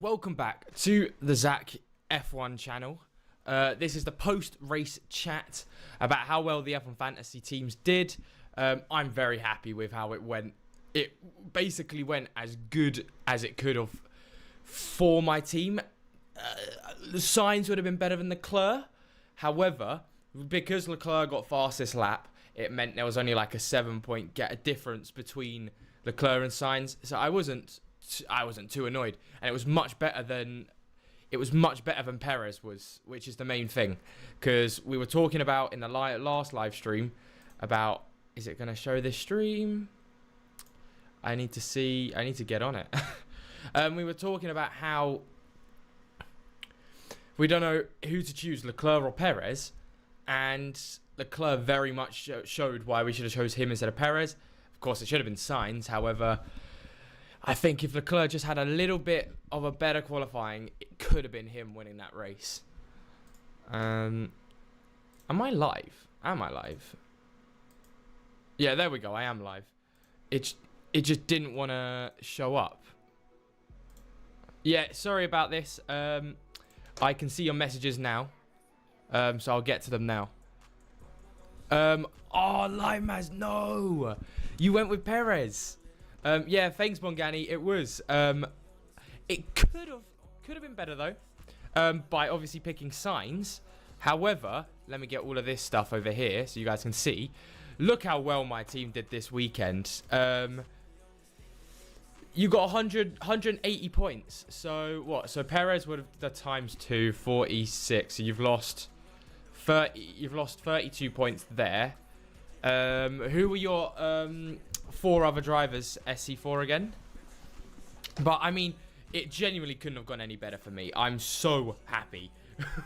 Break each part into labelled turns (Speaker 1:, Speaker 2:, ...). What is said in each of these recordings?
Speaker 1: Welcome back to the Zach F1 channel. This is the post-race chat about how well the F1 Fantasy teams did. I'm very happy with how it went. It basically went as good as it could have for my team. The Sainz would have been better than Leclerc. However, because Leclerc got fastest lap, it meant there was only like a 7-point difference between Leclerc and Sainz. So I wasn't too annoyed, and it was much better than Perez was, which is the main thing, because we were talking about in the last live stream about, is it going to show this stream? I need to get on it. We were talking about how we don't know who to choose, Leclerc or Perez, and Leclerc very much showed why we should have chose him instead of Perez. Of course, it should have been Sainz. However, I think if Leclerc just had a little bit of a better qualifying, it could have been him winning that race. Am I live? Am I live? Yeah, there we go. I am live. It just didn't want to show up. Yeah, sorry about this. I can see your messages now. So I'll get to them now. Oh, Limaz, no! You went with Perez. Yeah, thanks, Bongani. It was. It could have been better though, by obviously picking Sainz. However, let me get all of this stuff over here so you guys can see. Look how well my team did this weekend. You got 180 points. So what? So Perez would have the times 2, 46. So you've lost 30. You've lost 32 points there. Who were your 4 other drivers, SC4 again? But I mean, it genuinely couldn't have gone any better for me. I'm so happy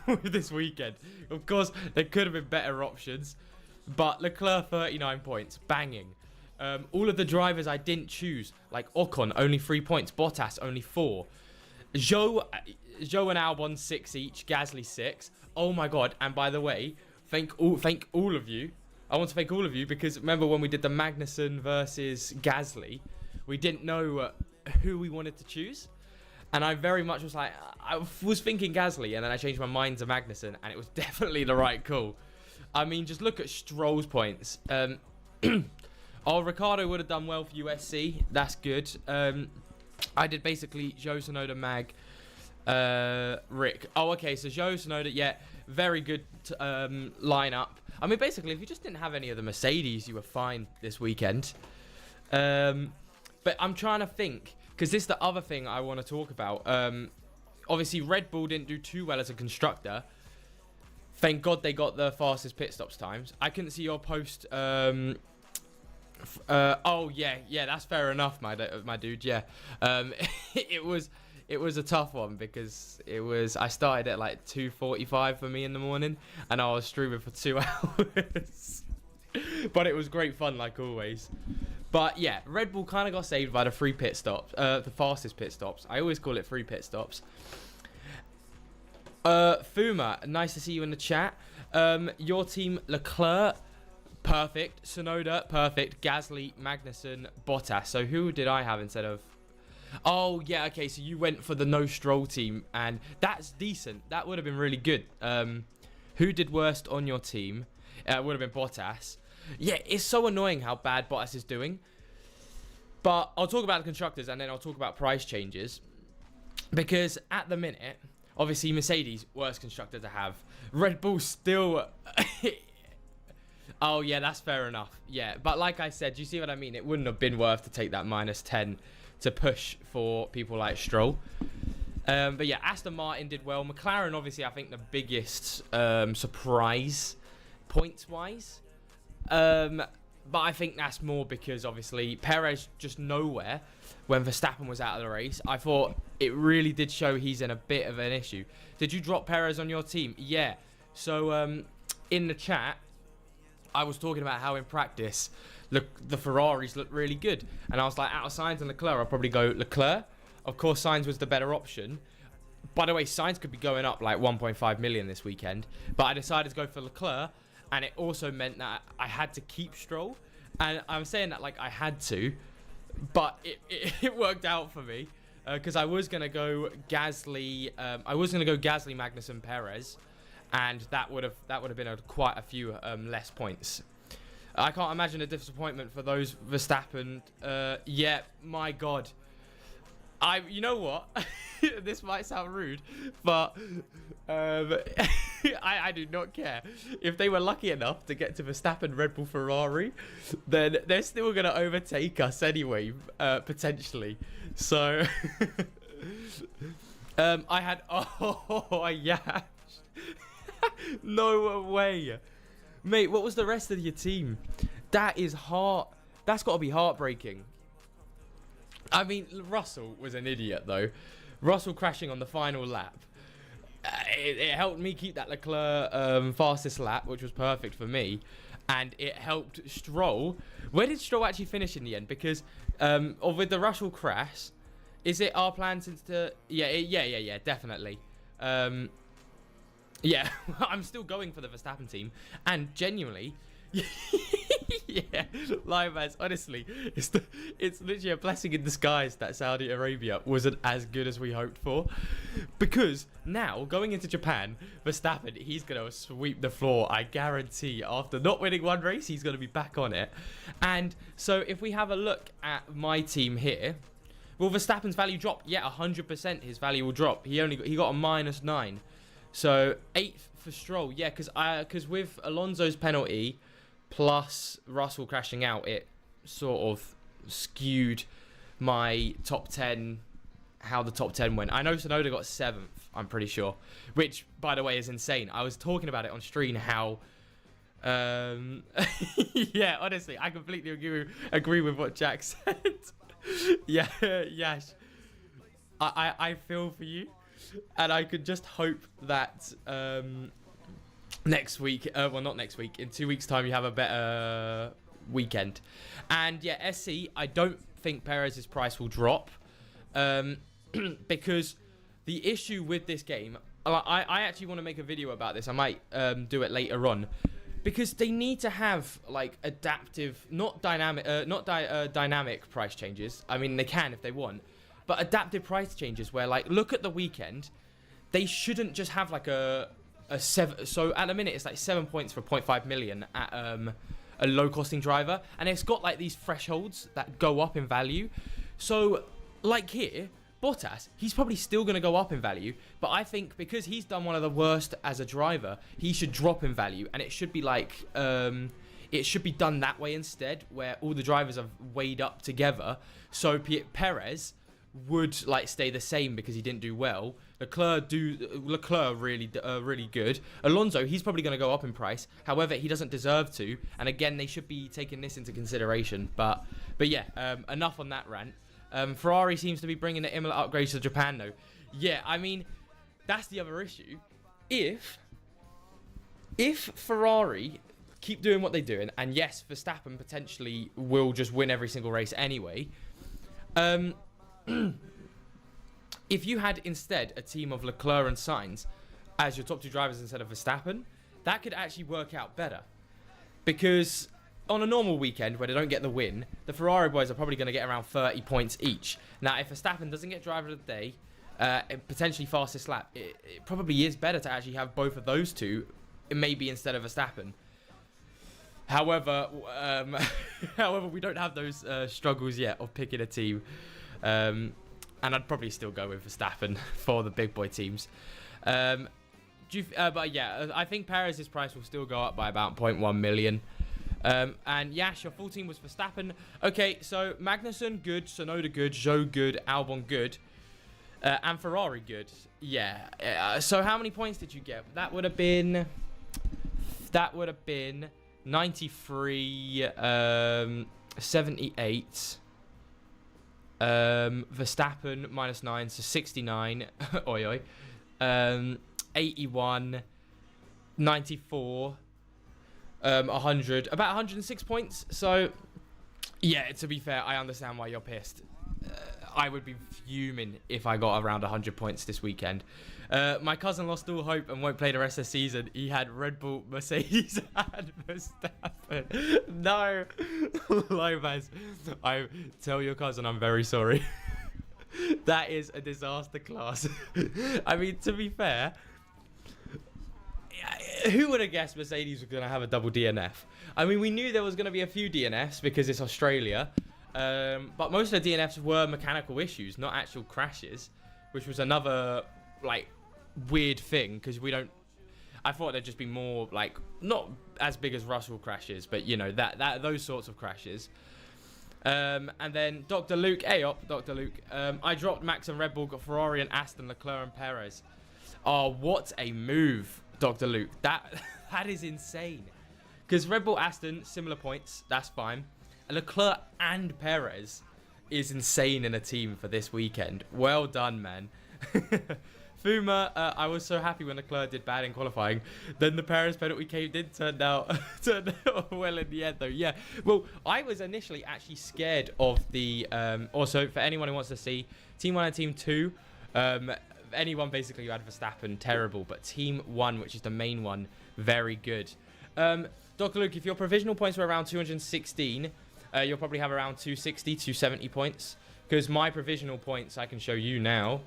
Speaker 1: with this weekend. Of course, there could have been better options, but Leclerc 39 points, banging. All of the drivers I didn't choose, like Ocon, only 3 points, Bottas only 4, Zhou and Albon 6 each, Gasly 6. Oh my god! And by the way, thank all of you. I want to thank all of you, because remember when we did the Magnussen versus Gasly, we didn't know who we wanted to choose. And I very much was like, I was thinking Gasly, and then I changed my mind to Magnussen, and it was definitely the right call. I mean, just look at Stroll's points. Oh, Ricardo would have done well for USC. That's good. I did basically Joe Sonoda, Mag, Rick. Oh, okay, so Joe Sonoda, yeah, very good lineup. I mean, basically, if you just didn't have any of the Mercedes, you were fine this weekend. But I'm trying to think, because this is the other thing I want to talk about. Obviously, Red Bull didn't do too well as a constructor. Thank God they got the fastest pit stops times. I couldn't see your post. Oh, yeah, that's fair enough, my dude, yeah. It was a tough one, because I started at like 2:45 for me in the morning, and I was streaming for 2 hours. But it was great fun, like always. But yeah, Red Bull kind of got saved by the free pit stops, the fastest pit stops. I always call it free pit stops. Fuma, nice to see you in the chat. Your team, Leclerc, perfect. Sonoda, perfect. Gasly, Magnussen, Bottas. So who did I have instead of... Oh, yeah, okay, so you went for the no Stroll team, and that's decent. That would have been really good. Who did worst on your team? It would have been Bottas. Yeah, it's so annoying how bad Bottas is doing. But I'll talk about the constructors, and then I'll talk about price changes. Because at the minute, obviously Mercedes, worst constructor to have. Red Bull still... Oh, yeah, that's fair enough. Yeah, but like I said, you see what I mean? It wouldn't have been worth to take that -10 to push for people like Stroll. But yeah, Aston Martin did well. McLaren, obviously, I think the biggest surprise points-wise. But I think that's more because, obviously, Perez just nowhere when Verstappen was out of the race. I thought it really did show he's in a bit of an issue. Did you drop Perez on your team? Yeah. So in the chat, I was talking about how in practice, look, the Ferraris look really good. And I was like, out of Sainz and Leclerc, I'll probably go Leclerc. Of course, Sainz was the better option. By the way, Sainz could be going up like 1.5 million this weekend. But I decided to go for Leclerc. And it also meant that I had to keep Stroll. And I'm saying that like I had to. But it worked out for me. because I was gonna go Gasly. I was gonna go Gasly, Magnussen, Perez, and that would have been quite a few less points. I can't imagine a disappointment for those Verstappen. Yeah, my God. You know what? This might sound rude, but I do not care. If they were lucky enough to get to Verstappen, Red Bull, Ferrari, then they're still going to overtake us anyway, potentially. So, I had... Oh, yeah. No way. Mate, what was the rest of your team? That is That's got to be heartbreaking. I mean, Russell was an idiot, though. Russell crashing on the final lap. It helped me keep that Leclerc fastest lap, which was perfect for me. And it helped Stroll. Where did Stroll actually finish in the end? Because with the Russell crash, is it our plan since the... Yeah, definitely. Yeah, I'm still going for the Verstappen team. And genuinely... Yeah, live as honestly, it's literally a blessing in disguise that Saudi Arabia wasn't as good as we hoped for, because now going into Japan, Verstappen, he's gonna sweep the floor. I guarantee. After not winning one race, he's gonna be back on it. And so if we have a look at my team here, will Verstappen's value drop? Yeah, 100%. His value will drop. He got a -9, so 8th for Stroll. Yeah, because with Alonso's penalty plus Russell crashing out, it sort of skewed my top 10, how the top 10 went. I know Tsunoda got 7th, I'm pretty sure, which, by the way, is insane. I was talking about it on stream, how... yeah, honestly, I completely agree with what Jack said. Yeah, Yash, I feel for you, and I could just hope that... next week, well, not next week, in 2 weeks' time, you have a better weekend. And yeah, SC, I don't think Perez's price will drop, because the issue with this game, I actually want to make a video about this. I might do it later on, because they need to have like adaptive, not dynamic price changes. I mean, they can if they want, but adaptive price changes where, like, look at the weekend. They shouldn't just have like a 7. So at the minute it's like 7 points for 0.5 million at a low costing driver, and it's got like these thresholds that go up in value. So like here, Bottas, he's probably still going to go up in value, but I think because he's done one of the worst as a driver, he should drop in value, and it should be like it should be done that way instead, where all the drivers are weighed up together. So Perez would like stay the same because he didn't do well. Leclerc really good. Alonso, he's probably going to go up in price. However, he doesn't deserve to. And again, they should be taking this into consideration. But yeah, enough on that rant. Ferrari seems to be bringing the Imola upgrades to Japan though. Yeah, I mean, that's the other issue. If Ferrari keep doing what they're doing, and yes, Verstappen potentially will just win every single race anyway. If you had instead a team of Leclerc and Sainz as your top 2 drivers instead of Verstappen, that could actually work out better. Because on a normal weekend where they don't get the win, the Ferrari boys are probably going to get around 30 points each. Now, if Verstappen doesn't get driver of the day, potentially fastest lap, it probably is better to actually have both of those two, maybe instead of Verstappen. However, we don't have those struggles yet of picking a team. And I'd probably still go with Verstappen for the big boy teams. But yeah, I think Perez's price will still go up by about 0.1 million. And Yash, your full team was Verstappen. Okay, so Magnussen, good. Tsunoda, good. Zhou, good. Albon, good. And Ferrari, good. Yeah. So how many points did you get? That would have been 93, 78. Verstappen -9, so 69. Oi. 81, 94, 100, about 106 points. So yeah, to be fair, I understand why you're pissed. I would be fuming if I got around 100 points this weekend. My cousin lost all hope and won't play the rest of the season. He had Red Bull, Mercedes, and Verstappen. No, Lopez. I tell your cousin I'm very sorry. That is a disaster class. I mean, to be fair, who would have guessed Mercedes were going to have a double DNF? I mean, we knew there was going to be a few DNFs because it's Australia. But most of the DNFs were mechanical issues, not actual crashes, which was another, like, weird thing because we don't... I thought there'd just be more, like, not as big as Russell crashes, but, you know, those sorts of crashes. And then Dr. Luke, Dr. Luke. I dropped Max and Red Bull, got Ferrari and Aston, Leclerc and Perez. Oh, what a move, Dr. Luke. That is insane. Because Red Bull, Aston, similar points. That's fine. Leclerc and Perez is insane in a team for this weekend. Well done, man. Fuma, I was so happy when Leclerc did bad in qualifying. Then the Perez penalty came in, turned out well in the end, though. Yeah, well, I was initially actually scared of the... also, for anyone who wants to see, Team 1 and Team 2, anyone basically who had Verstappen, terrible. But Team 1, which is the main one, very good. Dr. Luke, if your provisional points were around 216, you'll probably have around 260, 270 points. Because my provisional points, I can show you now.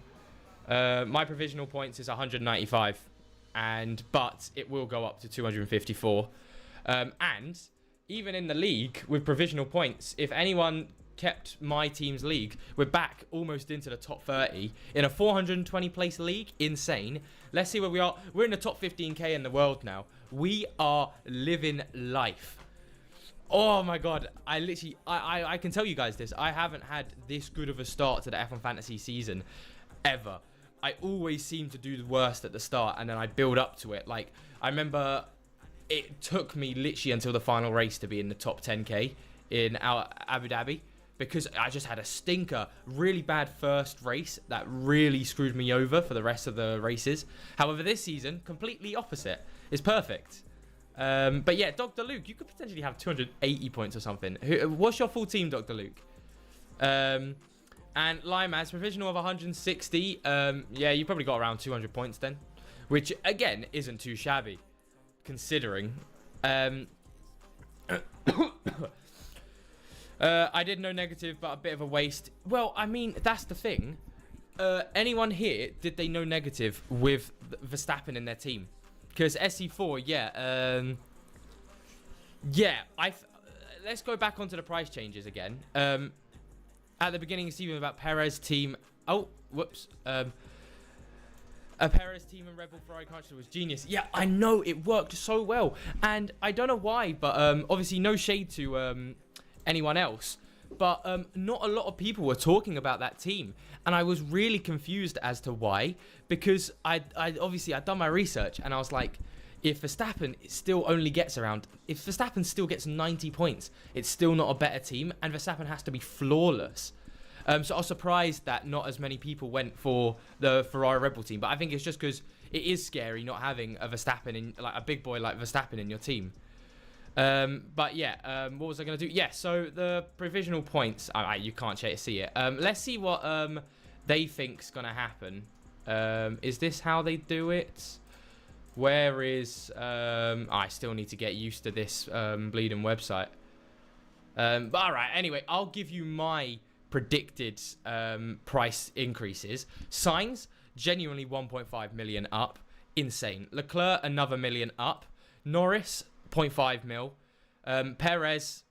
Speaker 1: My provisional points is 195, but it will go up to 254. And even in the league with provisional points, if anyone kept my team's league, we're back almost into the top 30 in a 420 place league. Insane. Let's see where we are. We're in the top 15k in the world now. We are living life. Oh my god, I can tell you guys this. I haven't had this good of a start to the F1 Fantasy season ever. I always seem to do the worst at the start and then I build up to it. Like, I remember it took me literally until the final race to be in the top 10k in Abu Dhabi because I just had a stinker, really bad first race that really screwed me over for the rest of the races. However, this season, completely opposite. It's perfect. But yeah, Dr. Luke, you could potentially have 280 points or something. What's your full team, Dr. Luke? And Limaz, provisional of 160. Yeah, you probably got around 200 points then. Which, again, isn't too shabby. Considering. I did no negative, but a bit of a waste. Well, I mean, that's the thing. Anyone here, did they no negative with Verstappen in their team? Because SC4, yeah. Yeah, let's go back onto the price changes again. At the beginning, Steven, about Perez team. Oh, whoops. A Perez team and Red Bull Ferrari Constructors was genius. Yeah, I know, it worked so well. And I don't know why, but obviously no shade to anyone else. But not a lot of people were talking about that team. And I was really confused as to why. Because I'd done my research and I was like, if Verstappen still only gets around... If Verstappen still gets 90 points, it's still not a better team. And Verstappen has to be flawless. So I was surprised that not as many people went for the Ferrari Red Bull team. But I think it's just because it is scary not having a Verstappen in... Like a big boy like Verstappen in your team. But yeah, what was I going to do? Yeah, so the provisional points... you can't see it. Let's see what they think's going to happen. Is this how they do it? Where is... I still need to get used to this bleeding website. But alright, anyway, I'll give you my predicted price increases. Sainz, genuinely 1.5 million up. Insane. Leclerc, another million up. Norris, 0.5 mil. Perez...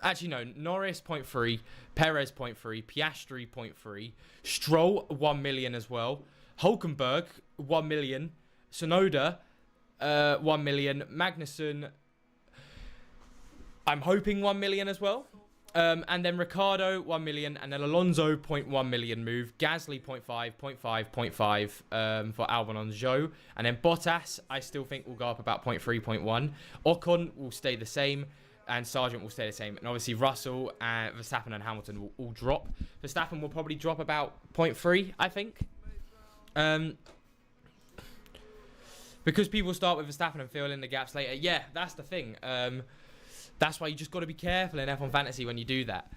Speaker 1: Actually, no. Norris, 0.3. Perez, 0.3. Piastri, 0.3. Stroll, 1 million as well. Hulkenberg, 1 million. Sonoda, 1 million. Magnussen, I'm hoping 1 million as well. And then Ricardo, 1 million. And then Alonso, 0.1 million move. Gasly, 0.5, 0.5, 0.5 for Albon on Zhou. And then Bottas, I still think will go up about 0.3, 0.1. Ocon will stay the same. And Sargent will stay the same. And obviously Russell, and Verstappen and Hamilton will all drop. Verstappen will probably drop about 0.3, I think. Because people start with Verstappen and fill in the gaps later. Yeah, that's the thing. That's why you just got to be careful in F1 Fantasy when you do that.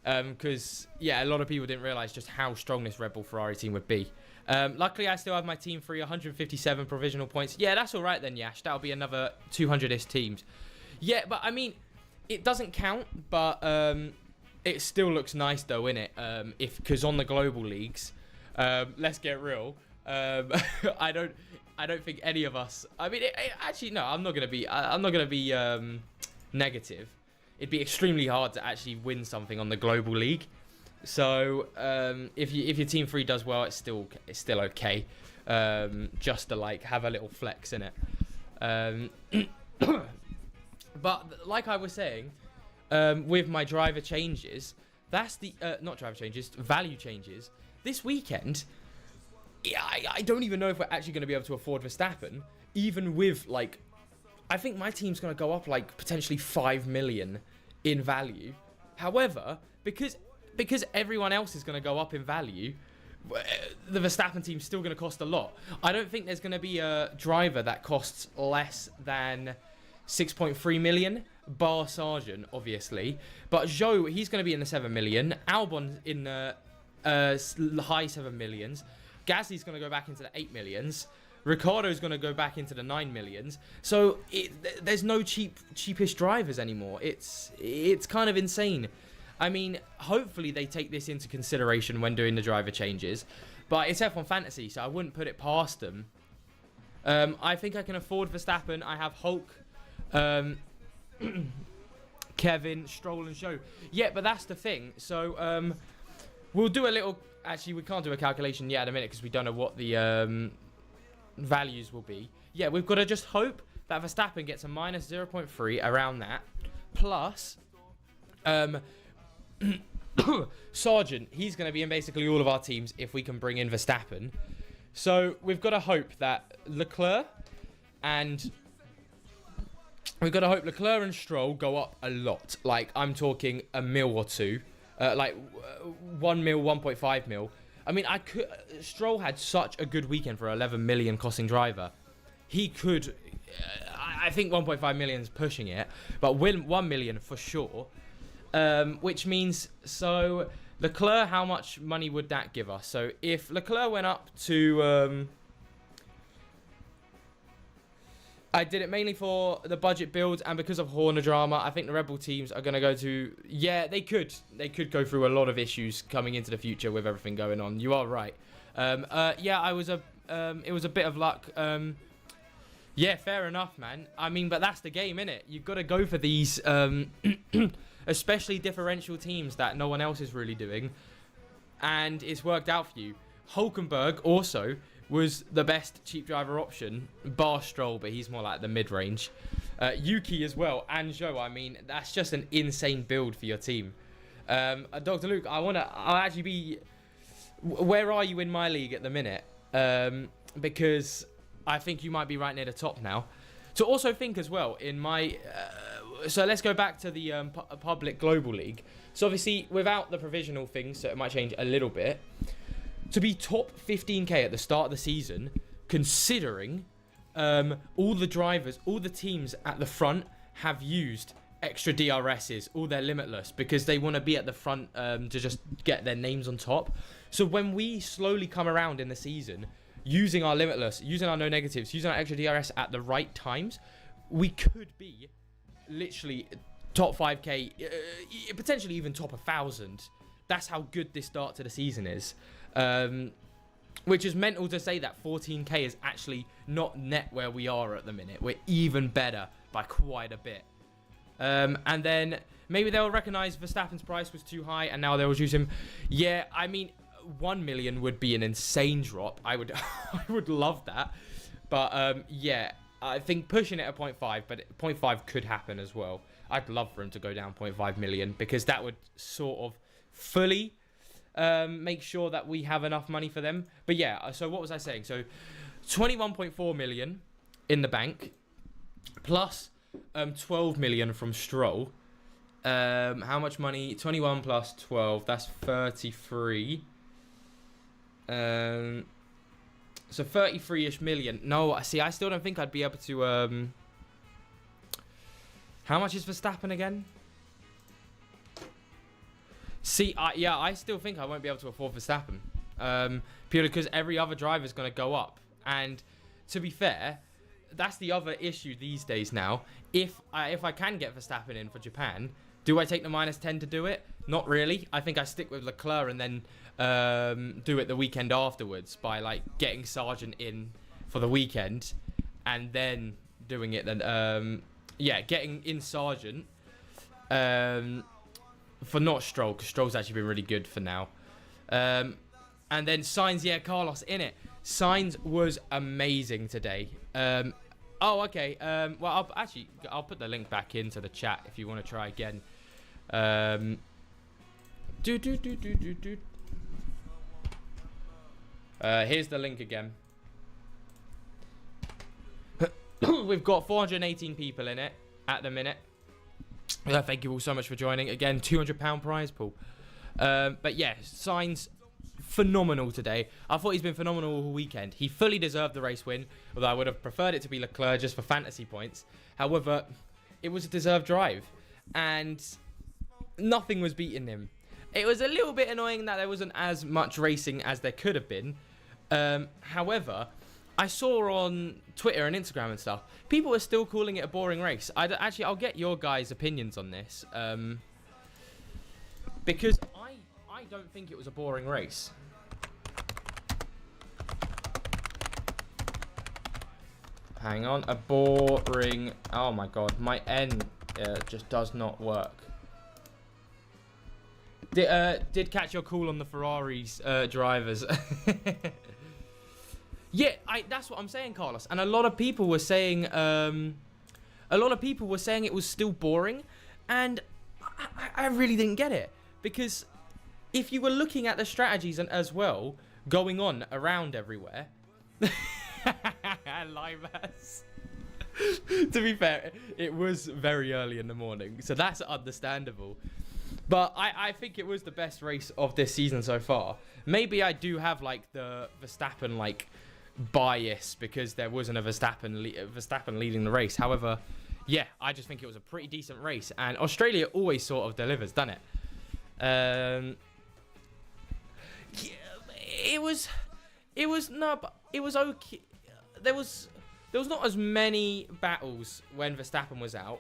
Speaker 1: Because, yeah, a lot of people didn't realise just how strong this Red Bull Ferrari team would be. Luckily, I still have my team free, 157 provisional points. Yeah, that's all right then, Yash. That'll be another 200-ish teams. Yeah, but, I mean, it doesn't count, but it still looks nice though, innit? Because on the global leagues, let's get real. I don't think any of us. I mean, actually, no. I'm not gonna be. I'm not gonna be negative. It'd be extremely hard to actually win something on the global league. So if your team 3 does well, it's still okay. Just to like have a little flex in it. But like I was saying, with my driver changes, that's the not driver changes, value changes. This weekend, I don't even know if we're actually going to be able to afford Verstappen, even with like, I think my team's going to go up like potentially 5 million in value. However, because everyone else is going to go up in value, the Verstappen team's still going to cost a lot. I don't think there's going to be a driver that costs less than 6.3 million, bar Sargent, obviously. But Zhou, he's going to be in the 7 million. Albon in the high 7 millions. Gasly's going to go back into the 8 millions. Ricciardo's going to go back into the 9 millions. So there's no cheapish drivers anymore. It's kind of insane. I mean, hopefully they take this into consideration when doing the driver changes. But it's F1 Fantasy, so I wouldn't put it past them. I think I can afford Verstappen. I have Hulk, Kevin, Stroll and Zhou. Yeah, but that's the thing. So we'll do a little... Actually, we can't do a calculation yet at a minute because we don't know what the values will be. Yeah, we've got to just hope that Verstappen gets a minus 0.3 around that. Plus... Sargent, he's going to be in basically all of our teams if we can bring in Verstappen. So we've got to hope that Leclerc and Stroll go up a lot. Like, I'm talking a mil or two. Like 1 mil, 1.5 mil. I mean, Stroll had such a good weekend for 11 million costing driver. He could, I think 1.5 million is pushing it, but 1 million for sure. Which means, so Leclerc, how much money would that give us? So if Leclerc went up to, I did it mainly for the budget builds and because of Horner drama. I think the Red Bull teams are going to go to, yeah, they could go through a lot of issues coming into the future with everything going on. You are right. Yeah, it was a bit of luck. Yeah, fair enough, man. I mean, but that's the game, innit? You've got to go for these, especially differential teams that no one else is really doing. And it's worked out for you. Hulkenberg also was the best cheap driver option, bar Stroll, but he's more like the mid-range. Yuki as well, and Zhou. I mean, that's just an insane build for your team. Dr. Luke, I'll actually be... Where are you in my league at the minute? Because I think you might be right near the top now. To also think as well, in my... so let's go back to the public global league. So obviously, without the provisional things, so it might change a little bit. To be top 15k at the start of the season, considering all the drivers, all the teams at the front have used extra DRSs, all their limitless, because they want to be at the front to just get their names on top. So when we slowly come around in the season, using our limitless, using our no negatives, using our extra DRS at the right times, we could be literally top 5k, potentially even top 1,000. That's how good this start to the season is. Which is mental to say that 14k is actually not net where we are at the minute. We're even better by quite a bit. And then maybe they'll recognize Verstappen's price was too high and now they'll choose him. Yeah, I mean, 1 million would be an insane drop. I would I would love that. But yeah, I think pushing it at 0.5, but 0.5 could happen as well. I'd love for him to go down 0.5 million because that would sort of fully make sure that we have enough money for them. But yeah, so what was I saying? So 21.4 million in the bank plus 12 million from Stroll. How much money? 21 plus 12, that's 33. So 33-ish million. No, see, I still don't think I'd be able to... How much is Verstappen again? See, yeah, I still think I won't be able to afford Verstappen. Purely because every other driver is going to go up. And to be fair, that's the other issue these days now. If I can get Verstappen in for Japan, Do I take the -10 to do it? Not really. I think I stick with Leclerc and then do it the weekend afterwards by like getting Sargent in for the weekend and then doing it then. Yeah, getting in Sargent for not Stroll, because Stroll's actually been really good for now. And then Sainz, yeah, Carlos in it. Sainz was amazing today. Oh, okay. Well, I'll put the link back into the chat if you want to try again. Here's the link again. We've got 418 people in it at the minute. Thank you all so much for joining. Again, £200 prize pool. But yeah, Sainz, phenomenal today. I thought he's been phenomenal all weekend. He fully deserved the race win, although I would have preferred it to be Leclerc just for fantasy points. However, it was a deserved drive, and nothing was beating him. It was a little bit annoying that there wasn't as much racing as there could have been. However, I saw on Twitter and Instagram and stuff, people are still calling it a boring race. I'll get your guys' opinions on this. Because I don't think it was a boring race. Hang on, a boring... Oh my god, my N just does not work. Did catch your call on the Ferraris drivers. Yeah, that's what I'm saying, Carlos. And a lot of people were saying, it was still boring, and I really didn't get it, because if you were looking at the strategies and as well going on around everywhere, Limehouse. To be fair, it was very early in the morning, so that's understandable. But I think it was the best race of this season so far. Maybe I do have like the Verstappen like bias because there wasn't a Verstappen leading the race. However, yeah, I just think it was a pretty decent race, and Australia always sort of delivers, doesn't it? Yeah, it was okay. There was not as many battles when Verstappen was out.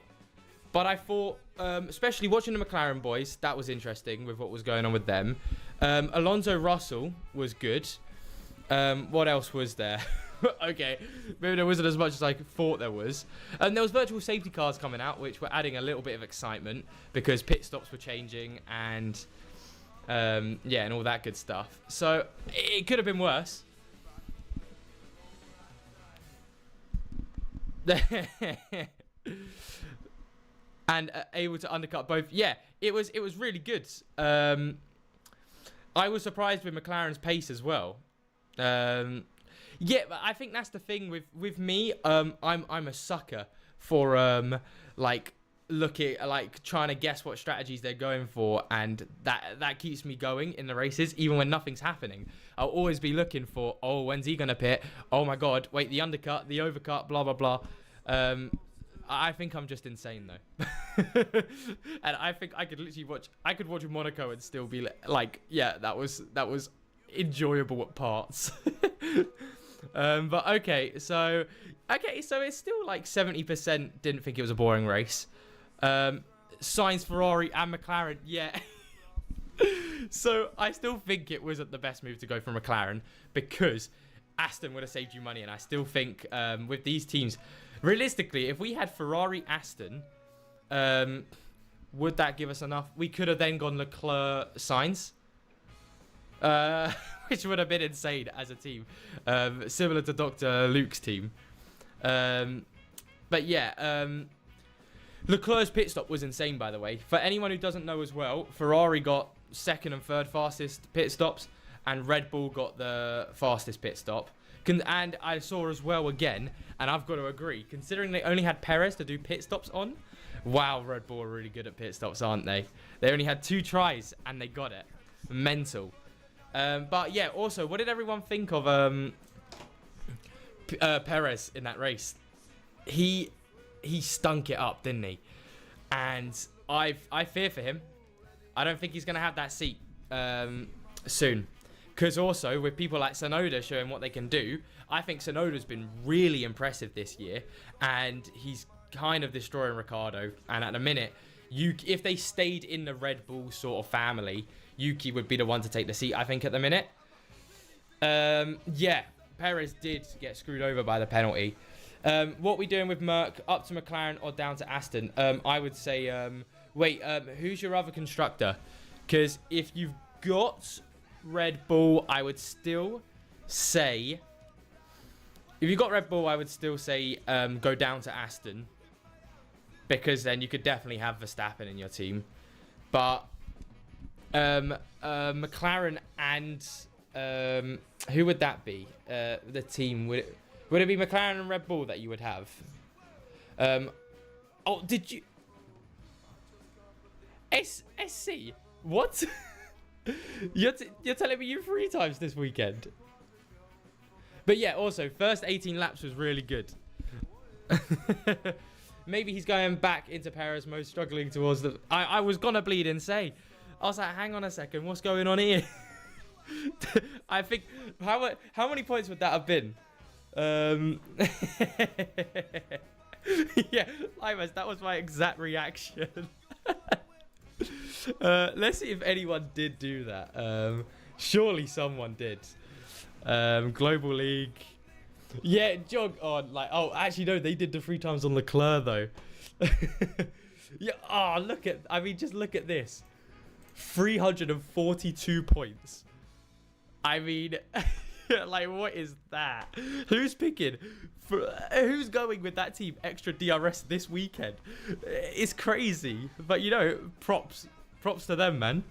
Speaker 1: But I thought, especially watching the McLaren boys, that was interesting with what was going on with them. Alonso Russell was good. What else was there? Okay, maybe there wasn't as much as I thought there was. And there was virtual safety cars coming out, which were adding a little bit of excitement because pit stops were changing and yeah, and all that good stuff. So it could have been worse. And able to undercut both. Yeah, it was really good. I was surprised with McLaren's pace as well. Yeah, but I think that's the thing with me. I'm a sucker for like trying to guess what strategies they're going for, and that keeps me going in the races even when nothing's happening. I'll always be looking for, oh, when's he gonna pit? Oh my god, wait, the undercut, the overcut, blah blah blah. I think I'm just insane though. And I think I could literally watch Monaco and still be like, yeah, that was enjoyable at parts. But okay, so it's still like 70% didn't think it was a boring race. Sainz, Ferrari and McLaren, yeah. So I still think it wasn't the best move to go for McLaren because Aston would have saved you money, and I still think with these teams, realistically, if we had Ferrari, Aston, would that give us enough? We could have then gone Leclerc, Sainz, which would have been insane as a team, similar to Dr. Luke's team. But yeah, Leclerc's pit stop was insane, by the way. For anyone who doesn't know as well, Ferrari got second and third fastest pit stops, and Red Bull got the fastest pit stop. And I saw as well again, and I've got to agree, considering they only had Perez to do pit stops on, wow, Red Bull are really good at pit stops, aren't they? They only had 2 tries, and they got it. Mental. But yeah, also, what did everyone think of Perez in that race? He stunk it up, didn't he? And I fear for him. I don't think he's going to have that seat soon. Because also, with people like Tsunoda showing what they can do, I think Tsunoda's been really impressive this year. And he's kind of destroying Ricciardo. And at the minute, If they stayed in the Red Bull sort of family, Yuki would be the one to take the seat, I think, at the minute. Yeah, Perez did get screwed over by the penalty. What we doing with Merc? Up to McLaren or down to Aston? I would say, who's your other constructor? Because if you've got Red Bull, I would still say... If you've got Red Bull, I would still say go down to Aston. Because then you could definitely have Verstappen in your team. But McLaren and... who would that be? The team... Would it be McLaren and Red Bull that you would have? Oh, did you... SC? What? You're telling me you 3 times this weekend? But yeah, also, first 18 laps was really good. Maybe he's going back into Perez mode, struggling towards the... I was gonna bleed and say. I was like, hang on a second, what's going on here? I think... How many points would that have been? Yeah, Limas, that was my exact reaction. Let's see if anyone did do that. Surely someone did. Global League. Yeah, jog on. Like, oh, actually, no, they did the 3 times on Leclerc, though. Yeah, oh, look at... I mean, just look at this. 342 points. I mean... like, what is that? Who's picking? Who's going with that team extra DRS this weekend? It's crazy. But, you know, props to them, man.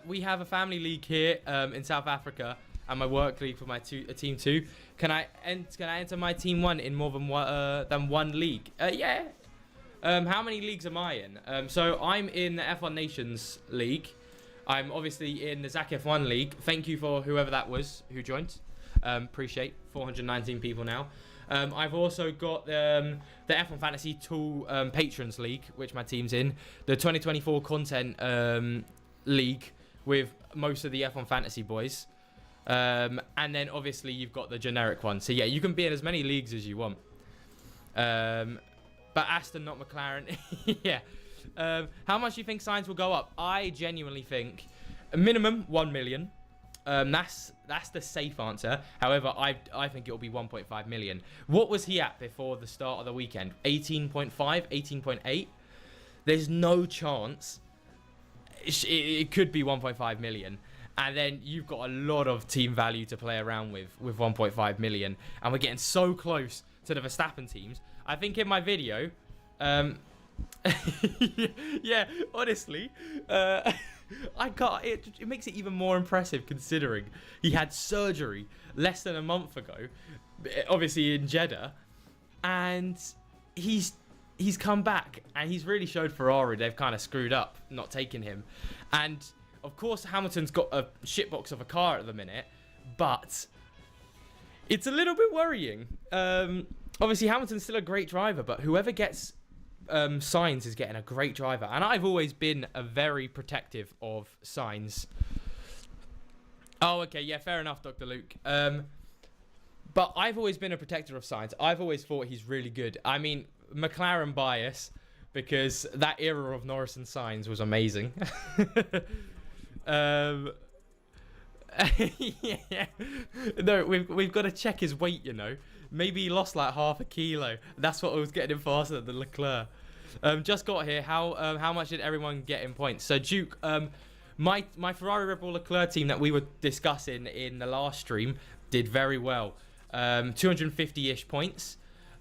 Speaker 1: We have a family league here in South Africa and my work league for my team 2. Can I enter my team 1 in more than one league? Yeah. How many leagues am I in? So I'm in the F1 Nations League. I'm obviously in the Zach F1 League. Thank you for whoever that was who joined. Appreciate 419 people now. I've also got the F1 Fantasy Tool Patrons League, which my team's in. The 2024 Content League with most of the F1 Fantasy boys. And then obviously you've got the generic one. So yeah, you can be in as many leagues as you want. But Aston, not McLaren. Yeah. How much do you think Sainz will go up? I genuinely think a minimum 1 million. That's the safe answer. However, I think it will be 1.5 million. What was he at before the start of the weekend? 18.5, 18.8. There's no chance. It could be 1.5 million. And then you've got a lot of team value to play around with 1.5 million. And we're getting so close to the Verstappen teams. I think in my video... yeah, honestly, I can't. It makes it even more impressive considering he had surgery less than a month ago, obviously in Jeddah, and he's come back and he's really showed Ferrari they've kind of screwed up not taking him, and of course Hamilton's got a shitbox of a car at the minute, but it's a little bit worrying. Obviously Hamilton's still a great driver, but whoever gets Sainz is getting a great driver, and I've always been a very protective of Sainz. Oh, okay, yeah, fair enough, Dr. Luke. But I've always been a protector of Sainz. I've always thought he's really good. I mean, McLaren bias, because that era of Norris and Sainz was amazing. Yeah. No, we've got to check his weight, you know. Maybe he lost like half a kilo. That's what was getting him faster than Leclerc. Just got here. How much did everyone get in points? So Duke, my Ferrari Red Bull Leclerc team that we were discussing in the last stream did very well. 250-ish points.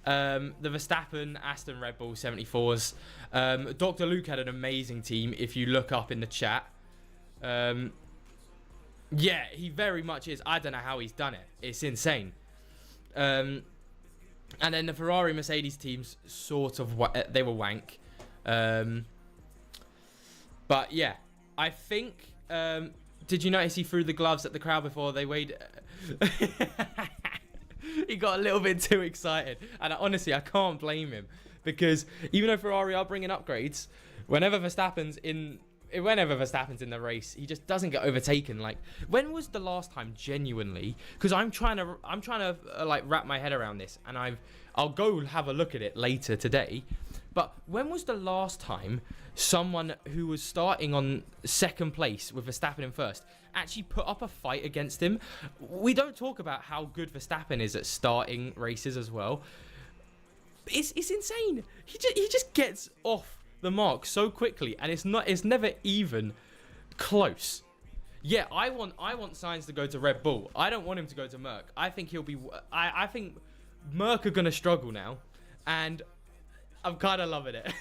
Speaker 1: The Verstappen, Aston Red Bull 74s. Dr. Luke had an amazing team. If you look up in the chat. Yeah, he very much is. I don't know how he's done it. It's insane. And then the Ferrari Mercedes teams sort of they were wank. But yeah, I think did you notice he threw the gloves at the crowd before they weighed? He got a little bit too excited, and honestly I can't blame him, because even though Ferrari are bringing upgrades, whenever Verstappen's in the race, he just doesn't get overtaken. Like, when was the last time, genuinely? Because I'm trying to like wrap my head around this, and I'll go have a look at it later today. But when was the last time someone who was starting on second place with Verstappen in first actually put up a fight against him? We don't talk about how good Verstappen is at starting races as well. It's insane. He just gets off the mark so quickly, and it's never even close. Yeah, I want Sainz to go to Red Bull. I don't want him to go to Merc. I think he'll be. I think Merc are gonna struggle now, and I'm kind of loving it.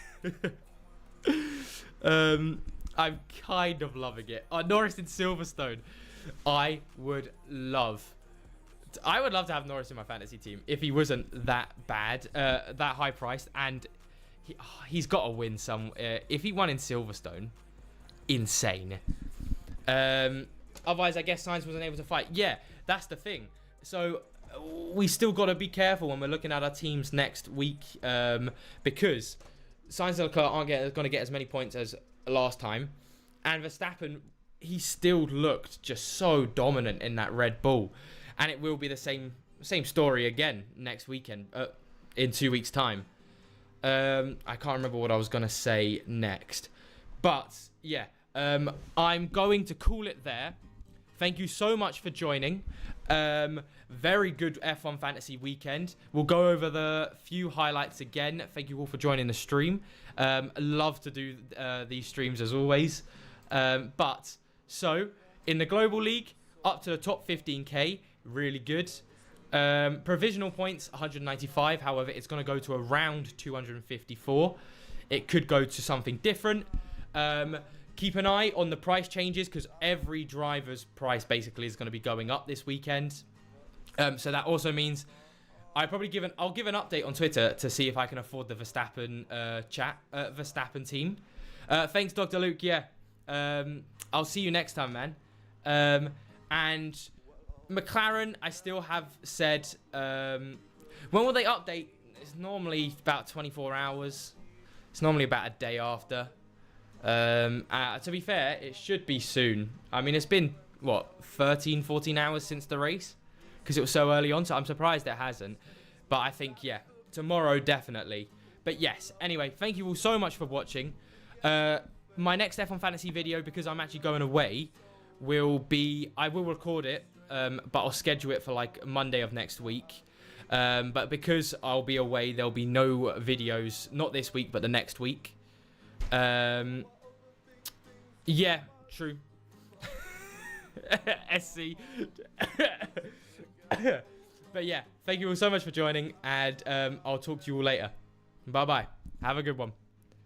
Speaker 1: I'm kind of loving it. Norris in Silverstone. I would love to have Norris in my fantasy team if he wasn't that bad, that high priced, and he's got to win some. If he won in Silverstone, insane. Otherwise, I guess Sainz wasn't able to fight. Yeah, that's the thing. So we still got to be careful when we're looking at our teams next week, because Sainz and Leclerc aren't going to get as many points as last time, and Verstappen, he still looked just so dominant in that Red Bull, and it will be the same story again next weekend, in 2 weeks' time. I can't remember what I was going to say next, but yeah. I'm going to call it there. Thank you so much for joining. Very good F1 Fantasy weekend. We'll go over the few highlights again. Thank you all for joining the stream. Love to do these streams as always. But so in the Global League, up to the top 15k, really good. Provisional points 195. However, it's going to go to around 254. It could go to something different. Keep an eye on the price changes, because every driver's price basically is going to be going up this weekend. So that also means I'll give an update on Twitter to see if I can afford the Verstappen Verstappen team. Thanks, Dr. Luke. Yeah, I'll see you next time, man. And McLaren, I still have said, when will they update? It's normally about 24 hours. It's normally about a day after. To be fair, it should be soon. I mean, it's been, 14 hours since the race? Because it was so early on, so I'm surprised it hasn't. But I think, yeah, tomorrow, definitely. But yes, anyway, thank you all so much for watching. My next F1 Fantasy video, because I'm actually going away, I will record it, but I'll schedule it for, Monday of next week. But because I'll be away, there'll be no videos, not this week, but the next week. Yeah, true. SC. But yeah, thank you all so much for joining, and I'll talk to you all later. Bye bye. Have a good one.